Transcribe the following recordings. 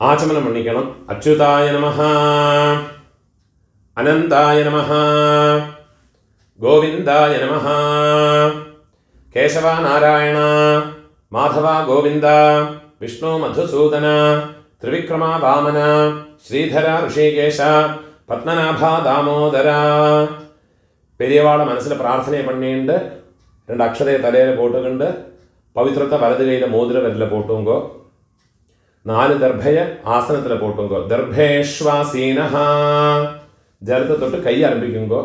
ആചമനം മണ്ണിക്കണം. അച്യുതായ നമഃ, അനന്തായ നമഃ, ഗോവിന്ദായ നമഃ, കേശവ നാരായണ, മാധവ ഗോവിന്ദ, വിഷ്ണു മധുസൂദന, ത്രിവിക്രമ വാമന, ശ്രീധര ഋഷികേശ, പത്മനാഭ ദാമോദര. പെരിയവാളെ മനസ്സിൽ പ്രാർത്ഥനയെ പണിയുണ്ട്. 2 അക്ഷതയെ തലയിൽ പോട്ടുകൊണ്ട് പവിത്രത്തെ വലത് കൈയിലെ മോതിര വരല പോട്ടുങ്കോ. 4 ദർഭയെ ആസനത്തിലെ പോട്ടുങ്കോ. ദർഭേശ്വാസീനഹ, ജലത്തെ തൊട്ട് കൈ ആരംഭിക്കുങ്കോ.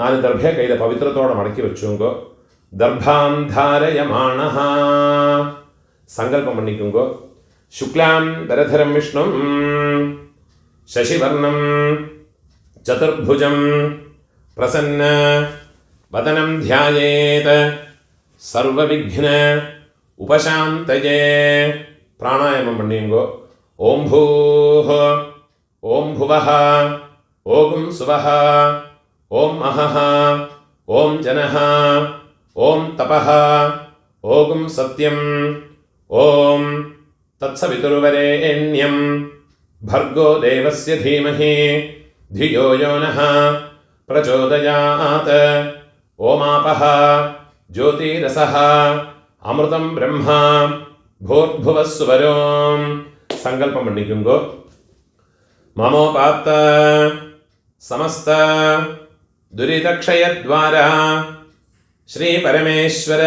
4 ദർഭയെ കയ്യിലെ പവിത്രത്തോടെ മടക്കി വെച്ചുങ്കോ. ദർഭാം ധാരയമാണഹ, സങ്കല്പം മണ്ണിക്കുങ്കോ. ശുക്ലാം ദരധരം വിഷ്ണു ശശിവർണം ചതുർഭുജം പ്രസന്ന വദനം ധ്യായേത് സർവവിഘ്ന ഉപശാന്തയേ. പ്രാണായാമം പണിയുങ്കോ. ഓം ഭൂഃ, ഓം ഭുവഃ, ഓം സുവഃ, ഓം അഹഃ, ഓം ജനഃ, ഓം തപഃ, ഓം സത്യം, ഓം തത്സവിതുർവരേണ്യം ഭർഗോ ദേവസ്യ ധീമഹി ധിയോ യോ നഃ പ്രചോദയാത്. ഓമാപഃ ജ്യോതിരസഃ അമൃതം ബ്രഹ്മ ഭൂർഭുവസ്സുവരോം. സങ്കല്പം മണ്ണിക്കുങ്കോ. മമോപാത്ത സമസ്ത ദുരിതക്ഷയദ്വാര ശ്രീ പരമേശ്വര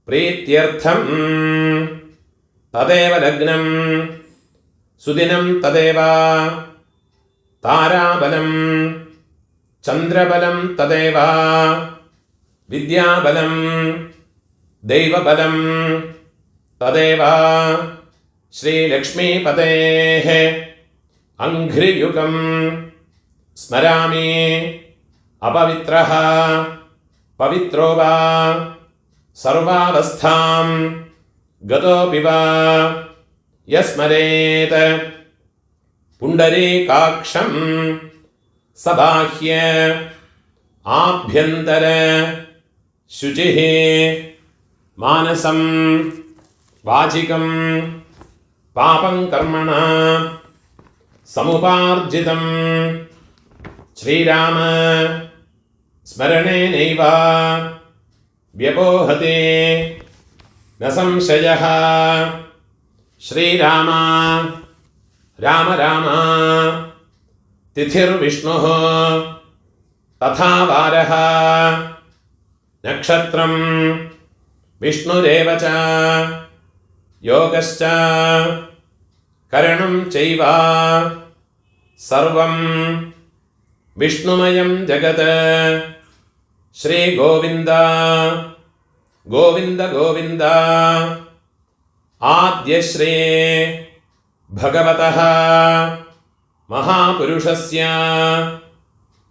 പ്രീത്യർത്ഥം തദേവ ലഗ്നം സുദിനം തദേവ താരാബലം ചന്ദ്രബലം തദേവ വിദ്യാബലം ദൈവബലം തദേവ ശ്രീലക്ഷ്മീപതേഃ അംഘ്രിയുഗം സ്മരാമി. അപവിത്രഃ പവിത്രോ വാ സർവാവസ്ഥാം ഗതോപി വാ യസ്മരേത് പുണ്ഡരീകാക്ഷം സബാഹ്യ ആഭ്യന്തര ശുചിഃ മാനസം വാചികം പാപം കർമ്മണ സമുപാർജിതം. ശ്രീരാമ സ്മരണേനൈവ വ്യപോഹതി ന സംശയഃ. ശ്രീരാമ രാമ രാമ തിഥിർവിഷ്ണുഃ തഥാ വാരഃ നക്ഷത്രം വിഷ്ണുരേവ ച യോഗശ്ച കരണം ചൈവ സർവം വിഷ്ണുമയം ജഗത്. ശ്രീ ഗോവിന്ദ ഗോവിന്ദ ഗോവിന്ദ. ആദ്യശ്രീ ഭഗവതഃ മഹാപുരുഷസ്യ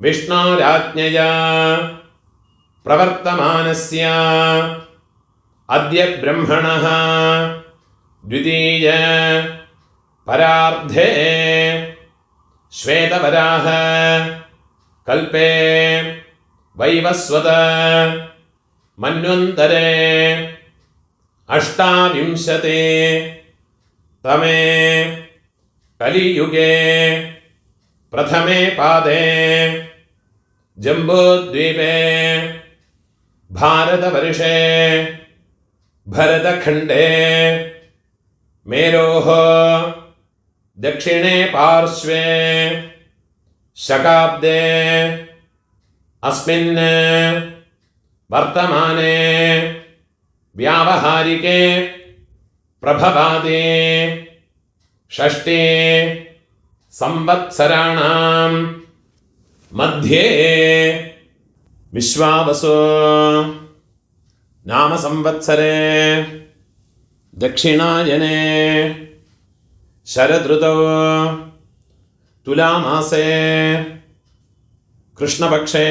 വിഷ്ണോരാജ്ഞയാ പ്രവർത്തമാനസ്യ അദ്യ ബ്രഹ്മണഃ ദ്വിതീയ പരാർദ്ധേ ശ്വേതവരാഹ കൽപേ വൈവസ്വത മന്വന്തരേ അഷ്ടാവിംശതി തമേ കലിയുഗേ പ്രഥമേ പാദേ ജംബൂദ്വീപേ ഭാരതവർഷേ ഭരതഖണ്ഡേ മേരോഃ ദക്ഷിണേ പാർശ്വേ ശകാബ്ദേ അസ്മിൻ വർത്തമാനേ വ്യാവഹാരികേ പ്രഭവാദി ഷഷ്ഠി സംവത്സരാണാം മധ്യേ വിശ്വാവസു നാമ സംവത്സരേ ദക്ഷിണായനേ ശരദൃതൗ തുലാമാസേ കൃഷ്ണപക്ഷേ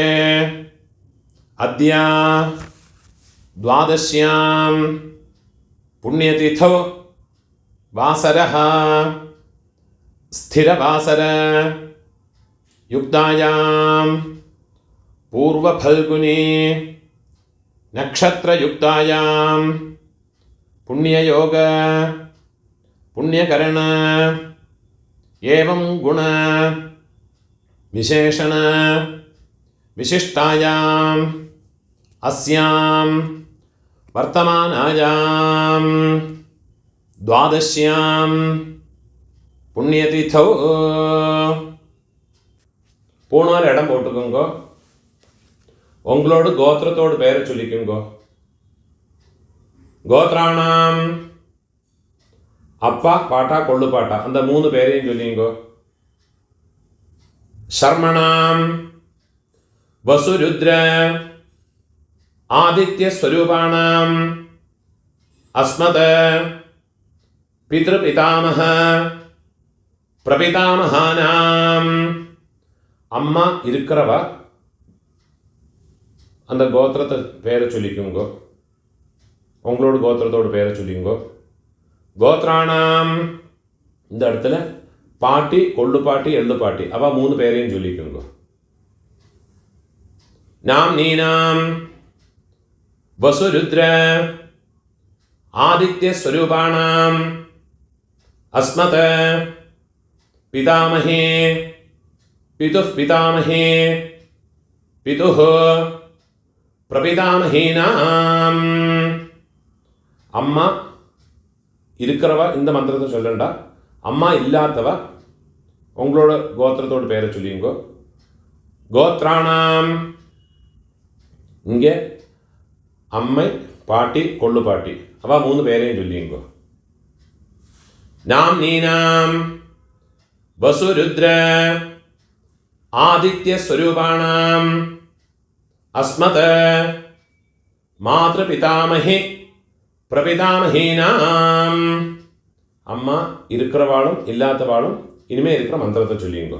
അദ്യ ദ്വാദശ്യാം പുണ്യതിഥൗ വാസരഃ സ്ഥിരവാസര യുക്തായാം പൂർവഫൽഗുനി നക്ഷത്രയുക്തായാം പുണ്യയോഗ पुण्यकरण एवं गुण विशेषण विशिष्टायाम् अस्यां वर्तमानायां द्वादश्यां पुण्यतिथौ பூணால் இடம் போட்டுக்கோங்க. உங்களோட கோத்திரத்தோடு பேரை சொல்லிக்கோங்க. கோத்ராணாம் அப்பா பாட்டா கொள்ளு பாட்டா அந்த 3 பேரையும் சொல்லிங்கோ. சர்மணாம் வசுருத்ர ஆதித்ய ஸ்வரூபாணாம் அஸ்மத பித்ருபிதாமஹ பிரபிதாமஹானாம் அம்மா இருக்கிறவ அந்த கோத்திரத்தை பேரை சொல்லிக்குங்கோ. உங்களோட கோத்திரத்தோட பேரை சொல்லிங்கோ. கோத்ராணாம் இந்த இடத்துல பாட்டி கொள்ளு பாட்டி எள்ளு பாட்டி அவ 3 பேரையும் சொல்லிக்குங்கோ. நாம் நீனாம் வசுருத்ர ஆதித்ய ஸ்வரூபாணாம் அஸ்மத பிதாமஹே பிதுः பிதாமஹே பிதுः பிரபிதாமஹீனாம் அம்மா இருக்கிறவ இந்த மந்திரத்தை சொல்லண்டா. அம்மா இல்லாதவ உங்களோட கோத்திரத்தோட பேரை சொல்லிங்கோ. கோத்ராணாம் இங்கே அம்மை பாட்டி கொள்ளு பாட்டி அவ 3 பேரையும் சொல்லிங்கோ. நாம் நீனாம் வசுருத்ர ஆதித்ய ஸ்வரூபாணாம் அஸ்மத மாத்ருபிதாமஹி பிரபிதாமஹீனாம் அம்மா இருக்கிறவாளும் இல்லாதவாளும் இனிமே இருக்கிற மந்திரத்தை சொல்லிங்கோ.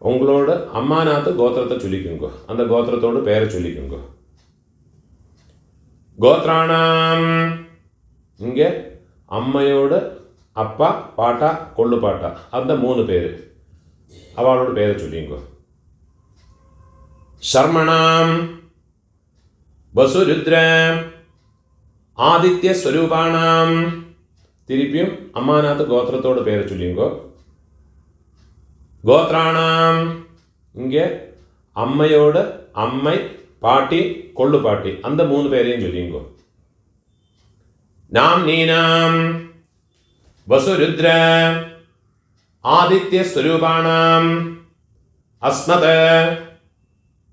உங்களோட அம்மாநாத்து கோத்திரத்தை சொல்லிக்குங்கோ. அந்த கோத்திரத்தோடு பேரை சொல்லிக்குங்கோ. கோத்ராணாம் இங்கே அம்மையோட அப்பா பாட்டா கொள்ளு பாட்டா அந்த 3 பேர் அவளோட பேரை சொல்லிங்கோ. சர்மணாம் வசுருத்ர ஆதித்ய ஸ்வரூபாணாம் திருப்பியும் அம்மாநாத்து கோத்திரத்தோட பேரை சொல்லிங்கோ. கோத்ராணாம் இங்கே அம்மையோட அம்மை பாட்டி கொள்ளு பாட்டி அந்த 3 பேரையும் சொல்லிங்கோ. நாம் நீனாம் வசுருத்ர ஆதித்ய ஸ்வரூபாணாம் அஸ்மத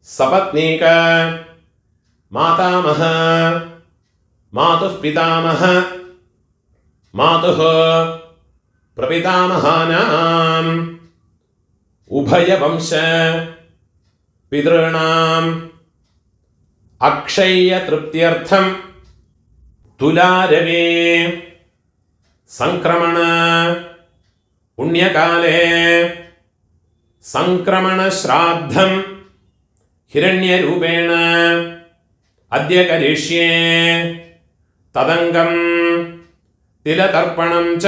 சபத்னீக மாதாமஹ மாதுः பிதாமஹ மாதுः பிரபிதாமஹானாம் உபயவம்ச பிதॄணாம் அக்ஷய திருப்தியர்த்தம் துலாரவே संक्रमण पुण्यकाले संक्रमण श्राद्धं हिरण्यरूपेण अद्य करिष्ये तदंगं तिलतर्पणं च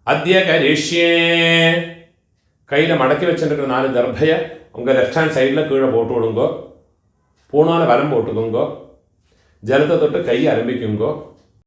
अद्य करिष्ये கையில் மடக்கி வச்சுருக்கிற 4 தர்பையை உங்கள் லெஃப்ட் ஹேண்ட் சைடில் கீழே போட்டு விடுங்கோ. பூணால் வரம் போட்டுக்கோங்கோ. ஜலத்தை தொட்டு கையை ஆரம்பிக்குங்கோ.